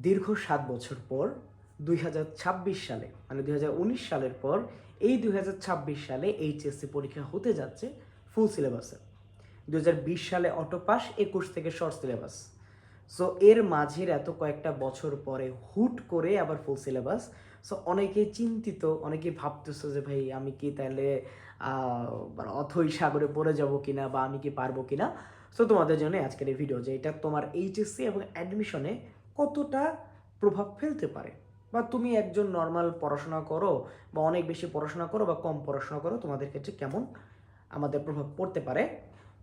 দীর্ঘ ৭ বছর পর ২০২৬ সালে মানে ২০১৯ সালের পর এই ২০২৬ সালে এইচএসসি পরীক্ষা হতে যাচ্ছে ফুল সিলেবাসে। ২০২০ সালে অটো পাস, ২১ থেকে শর্ট সিলেবাস। সো এর মাঝের এত কয়েকটা বছর পরে হুট করে আবার ফুল সিলেবাস। সো অনেকেই চিন্তিত, অনেকেই ভাবতেছে যে ভাই আমি কি তাহলে মানে অথই সাগরে পড়ে যাব কিনা, বা আমি কি পারবো কিনা। সো তোমাদের জন্য আজকের এই ভিডিও যে এটা তোমার এইচএসসি এবং অ্যাডমিশনে কতটা প্রভাব ফেলতে পারে, বা তুমি একজন নর্মাল পড়াশোনা করো বা অনেক বেশি পড়াশোনা করো বা কম পড়াশোনা করো, তোমাদের ক্ষেত্রে কেমন আমাদের প্রভাব পড়তে পারে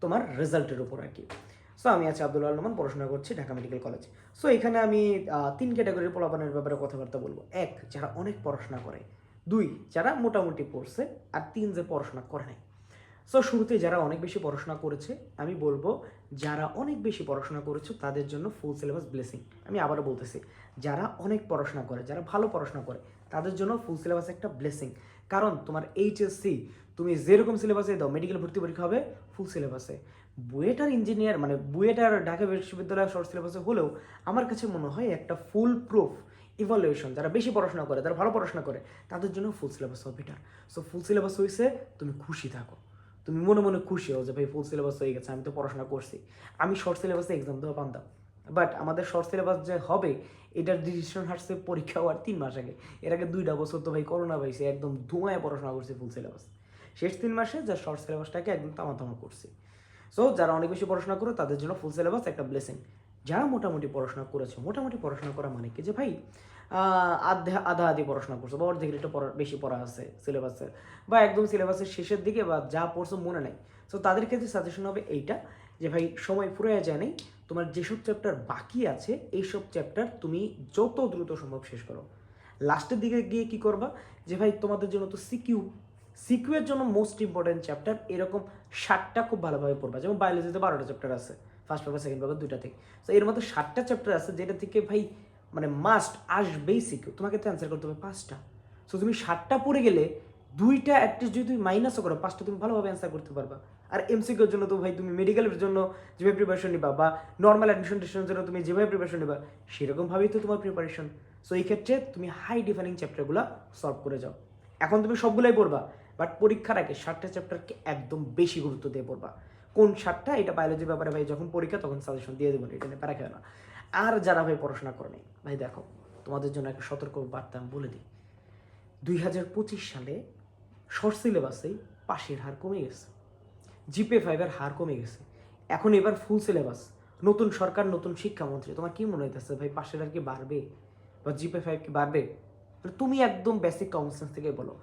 তোমার রেজাল্টের উপর আর কি। সো আমি আছি আব্দুল রহমান, পড়াশোনা করছি ঢাকা মেডিকেল কলেজ। সো এখানে আমি 3 ক্যাটাগরির পোলাপানের ব্যাপারে কথাবার্তা বলবো। 1, যারা অনেক পড়াশোনা করে। 2, যারা মোটামুটি পড়ছে। আর 3, যে পড়াশোনা করে নাই। সো শুরুতে যারা অনেক বেশি পড়াশোনা করেছে, আমি বলবো যারা অনেক বেশি পড়াশোনা করেছো তাদের জন্য ফুল সিলেবাস ব্লেসিং। আমি আবারও বলতেছি, যারা অনেক পড়াশোনা করে, যারা ভালো পড়াশোনা করে, তাদের জন্য ফুল সিলেবাস একটা ব্লেসিং। কারণ তোমার এইচএসসি তুমি যেরকম সিলেবাসে দাও, মেডিকেল ভর্তি পরীক্ষা হবে ফুল সিলেবাসে। বুয়েটার ইঞ্জিনিয়ার মানে বুয়েটার ঢাকা বিশ্ববিদ্যালয়ের শর্ট সিলেবাসে হলেও আমার কাছে মনে হয় একটা ফুল প্রুফ ইভালুয়েশন, যারা বেশি পড়াশোনা করে, যারা ভালো পড়াশোনা করে, তাদের জন্য ফুল সিলেবাস হবে বেটার। সো ফুল সিলেবাস হয়েছে, তুমি খুশি থাকো, তুমি মনে মনে খুশি হও যে ভাই ফুল সিলেবাস হয়ে গেছে, আমি তো পড়াশোনা করছি। আমি শর্ট সিলেবাসে এক্সাম দেওয়া পারতাম, বাট আমাদের শর্ট সিলেবাস যে হবে এটার ডিসিশন হাসছে পরীক্ষা হওয়ার 3 মাস আগে। এর আগে 2টা বছর তো ভাই করোনা পাইছে, একদম ধোঁয়ায় পড়াশোনা করছি ফুল সিলেবাস। শেষ 3 মাসে যা শর্ট সিলেবাসটাকে একদম তামা করছি। সো যারা অনেক বেশি পড়াশোনা করে তাদের জন্য ফুল সিলেবাস একটা ব্লেসিং। যারা মোটামুটি পড়াশোনা করেছে, মোটামুটি পড়াশোনা করা মানে কি যে ভাই আধা আধি পড়াশোনা করছো বা অর্ধেক একটু বেশি পড়া আছে সিলেবাসের, বা একদম সিলেবাসের শেষের দিকে, বা যা পড়ছো মনে নাই। সো তাদের ক্ষেত্রে সাজেশন হবে এইটা যে ভাই সময় ফুরিয়ে যায় নাই, তোমার যেসব চ্যাপ্টার বাকি আছে এইসব চ্যাপ্টার তুমি যত দ্রুত সম্ভব শেষ করো। লাস্টের দিকে গিয়ে কি করবা যে ভাই তোমাদের জন্য তো সিকিউ এর জন্য মোস্ট ইম্পর্টেন্ট চ্যাপ্টার এরকম 7টা খুব ভালোভাবে পড়বা। যেমন বায়োলজিতে 12টা চ্যাপ্টার আছে, ফার্স্ট পেপার সেকেন্ড পেপার 2টা থেকে। সো এর মধ্যে 7টা চ্যাপ্টার আছে যেটা থেকে ভাই মানে মাস্ট আসবেই সিকিউ, তোমাকে তো অ্যান্সার করতে হবে 5টা। সো তুমি 7টা পড়ে গেলে 2টা অ্যাটলিস্ট যদি তুমি মাইনাসও করো, 5টা তুমি ভালোভাবে অ্যান্সার করতে পারবা। আর এমসিকিউর জন্য তো ভাই তুমি মেডিকেলের জন্য যেভাবে প্রিপারেশন নিবা, বা নর্মাল অ্যাডমিশন টেস্টের জন্য তুমি যেভাবে প্রিপারেশন নিবা, সেরকমভাবেই তো তোমার প্রিপারেশন। সো এই ক্ষেত্রে তুমি হাই ডিফাইনিং চ্যাপ্টারগুলো সলভ করে যাও। এখন তুমি সবগুলাই পড়বা, বাট পরীক্ষার আগে 7টা চ্যাপ্টারকে একদম বেশি গুরুত্ব দিয়ে পড়বা। কোন 7টা এটা বায়োলজির ব্যাপারে ভাই যখন পরীক্ষা তখন সাজেশন দিয়ে দেবো, এটা নিয়ে প্যারা খেও না। আর যারা ভাই পড়াশোনা করে নেই, ভাই দেখো তোমাদের জন্য একটা সতর্ক বার্তা আমি বলে দিই। 2025 সালে শর্ট সিলেবাসেই পাশের হার কমে গেছে, জিপে 5 এর হার কমে গেছে। এখন এবার ফুল সিলেবাস, নতুন সরকার, নতুন শিক্ষামন্ত্রী, তোমার কি মনে হইতেছে ভাই পাশের হার কি বাড়বে বা জিপে 5 কি বাড়বে? তুমি একদম বেসিক কমন সেন্স থেকে বলো।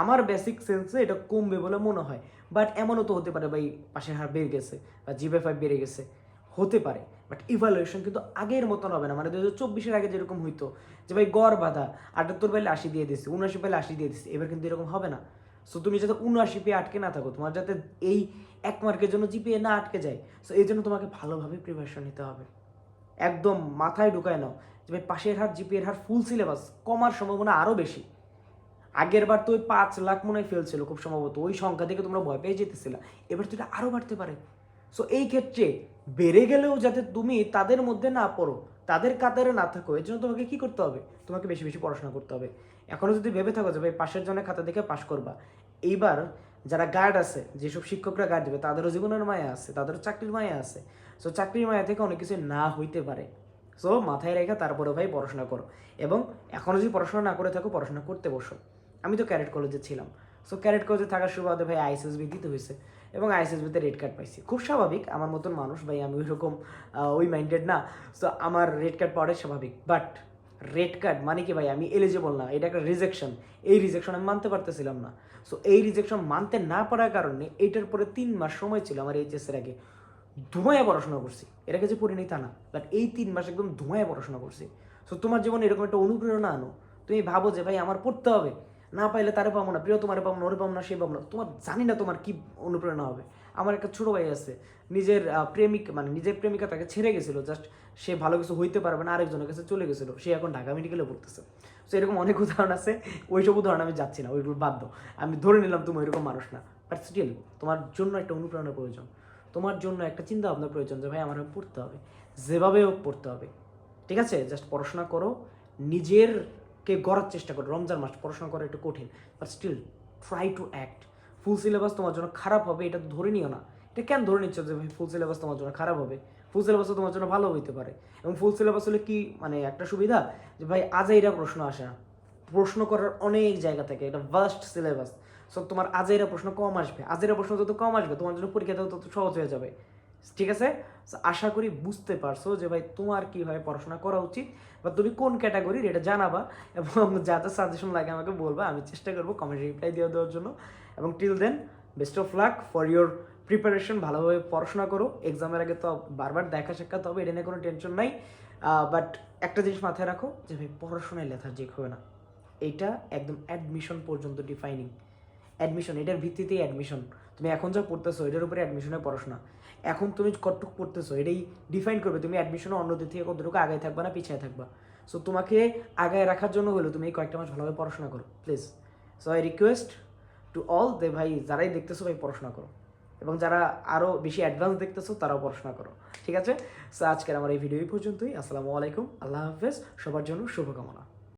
আমার বেসিক সেন্সে এটা কমবে বলে মনে হয়, বাট এমনও তো হতে পারে ভাই পাশের হার বেড়ে গেছে বা জিপে 5 বেড়ে গেছে, হতে পারে। বাট ইভালুয়েশন কিন্তু আগের মতন হবে না, মানে 2024-এর আগে যেরকম হইতো যে ভাই গড় বাঁধা 78 পাইলে 80 দিয়ে দিচ্ছে, 79 পাইলে 80 দিয়ে দিচ্ছে, এবার কিন্তু এরকম হবে না। সো তুমি যাতে 79 পেয়ে আটকে না থাকো, তোমার যাতে এই 1 মার্কের জন্য জিপিএ না আটকে যায়, সো এই জন্য তোমাকে ভালোভাবে প্রিপারেশন নিতে হবে। একদম মাথায় ঢুকায় নাও যে ভাই পাশের হার, জিপিএর হার, ফুল সিলেবাস কমার সম্ভাবনা আরও বেশি। আগের বার তো ওই 5 লাখ মনে হয় ফেল ছিল খুব সম্ভবত, ওই সংখ্যা থেকে তোমরা ভয় পেয়ে যেতেছিল, এবার তো এটা আরও বাড়তে পারে। সো এই ক্ষেত্রে বেড়ে গেলেও যাতে তুমি তাদের মধ্যে না পড়ো, তাদের কাতারে না থাকো, এর জন্য তোমাকে কী করতে হবে? তোমাকে বেশি বেশি পড়াশোনা করতে হবে। এখনও যদি ভেবে থাকো যে ভাই পাশের জনের খাতা দেখে পাশ করবা, এইবার যারা গার্ড আছে, যেসব শিক্ষকরা গার্ড দেবে, তাদেরও জীবনের মায়া আছে, তাদেরও চাকরির মায়া আছে। সো চাকরির মায়া থেকে অনেক কিছু না হইতে পারে। সো মাথায় রেখে তারপরে ভাই পড়াশোনা করো, এবং এখনও যদি পড়াশোনা না করে থাকো, পড়াশোনা করতে বসো। আমি তো ক্যারেট কলেজে ছিলাম। সো ক্যারেট কলেজে থাকার সুবাদে ভাই আইএসএসবি দিতে হয়েছে, এবং আইএসএসবিতে রেড কার্ড পাইছি। খুব স্বাভাবিক, আমার মতন মানুষ ভাই, আমি ওইরকম ওই মাইন্ডেড না। সো আমার রেড কার্ড পাওয়াটাই স্বাভাবিক। বাট রেড কার্ড মানে কি ভাই আমি এলিজিবল না, এটা একটা রিজেকশন। এই রিজেকশন আমি মানতে পারতেছিলাম না। সো এই রিজেকশন মানতে না পারার কারণে এইটার পরে 3 মাস সময় ছিল আমার এইচএসের আগে, ধোঁয়ায় পড়াশোনা করছি। এটাকে যে পড়িনি তা না, বাট এই 3 মাস একদম ধোঁয়ায় পড়াশোনা করছি। সো তোমার জীবনে এরকম একটা অনুপ্রেরণা আনো। তুমি ভাবো যে ভাই আমার পড়তে হবে, না পাইলে তারে পাবো না, প্রিয় তোমারে পাবো না, ওরে পাবো না, সে পাবো না, তোমার জানি না তোমার কি অনুপ্রেরণা হবে। আমার একটা ছোটো ভাই আছে, নিজের নিজের প্রেমিকা তাকে ছেড়ে গেছিলো, জাস্ট সে ভালো কিছু হইতে পারবে না, আরেকজনের কাছে চলে গেছিলো, সে এখন ঢাকা মেডিকেলে পড়তেছে। সো এরকম অনেক উদাহরণ আছে, ওইসব উদাহরণ আমি যাচ্ছি না, ওইগুলো বাদ দাও। আমি ধরে নিলাম তুমি ওইরকম মানুষ না, বাট স্টিল তোমার জন্য একটা অনুপ্রেরণার প্রয়োজন, তোমার জন্য একটা চিন্তা ভাবনার প্রয়োজন যে ভাই আমার পড়তে হবে, যেভাবে হোক পড়তে হবে। ঠিক আছে? জাস্ট পড়াশোনা করো, নিজেরকে গড়ার চেষ্টা করো। রমজান মাস পড়াশোনা করা একটু কঠিন, but still try to act. Full syllabus তোমার জন্য খারাপ হবে এটা তো ধরে নিও না। এটা কেন ধরে নিচ্ছ যে ভাই ফুল সিলেবাস তোমার জন্য খারাপ হবে? ফুল সিলেবাসও তোমার জন্য ভালো হইতে পারে। এবং ফুল সিলেবাস হলে কি মানে একটা সুবিধা যে ভাই আজাইরা প্রশ্ন আসে না, প্রশ্ন করার অনেক জায়গা থাকে, এটা ভাস্ট সিলেবাস। সো তোমার আজাইরা প্রশ্ন কম আসবে, আজাইরা প্রশ্ন যত কম আসবে তোমার জন্য পরীক্ষাটাও তত সহজ হয়ে যাবে। ঠিক আছে? আশা করি বুঝতে পারছো যে ভাই তোমার কীভাবে পড়াশোনা করা উচিত বা তুমি কোন ক্যাটাগরির এটা জানাবা, এবং যা যা সাজেশন লাগে আমাকে বলবা, আমি চেষ্টা করবো কমেন্ট রিপ্লাই দেওয়ার জন্য। এবং till then best of luck for your preparation. ভালোভাবে পড়াশোনা করো, এক্সামের আগে তো বারবার দেখা সাক্ষাৎ হবে, এটা নিয়ে কোনো টেনশন নাই। বাট একটা জিনিস মাথায় রাখো যে ভাই পড়াশোনায় লেথার্জিক হবে না, এইটা একদম অ্যাডমিশন পর্যন্ত ডিফাইনিং। অ্যাডমিশন, এটার ভিত্তিতেই অ্যাডমিশন। তুমি এখন যা পড়তেছো এটার উপরে অ্যাডমিশনের পড়াশোনা। এখন তুমি কতটুকু পড়তেছো এটাই ডিফাইন করবে তুমি অ্যাডমিশনে অন্যদের থেকে কতটুকু আগায় থাকবা না পিছিয়ে থাকবা। সো তোমাকে আগায় রাখার জন্য হলো তুমি এই কয়েকটা মাস ভালোভাবে পড়াশোনা করো please. So I request to all the ভাই, যারাই দেখতেছো ভাই পড়াশোনা করো, এবং যারা আরও বেশি অ্যাডভান্স দেখতেছো তারাও পড়াশোনা করো। ঠিক আছে? সো আজকের আমার এই ভিডিও এই পর্যন্তই। আসসালামু আলাইকুম, আল্লাহ হাফেজ, সবার জন্য শুভকামনা।